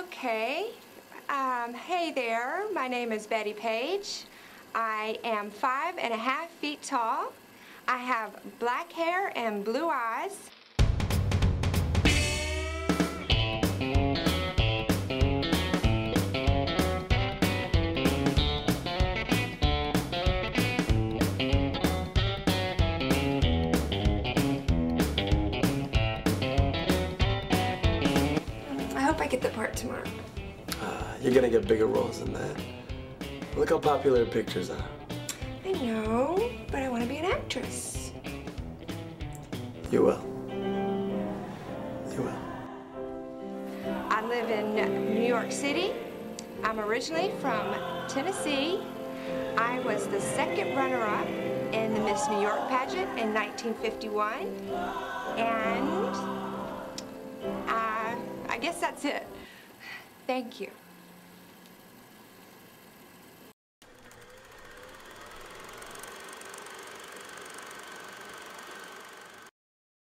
Okay. Hey there, my name is Betty Page. I am 5.5 feet tall. I have black hair and blue eyes. I hope I get the part tomorrow. You're gonna get bigger roles than that. Look how popular your pictures are. I know, but I want to be an actress. You will. You will. I live in New York City. I'm originally from Tennessee. I was the second runner-up in the Miss New York pageant in 1951. And I guess that's it. Thank you.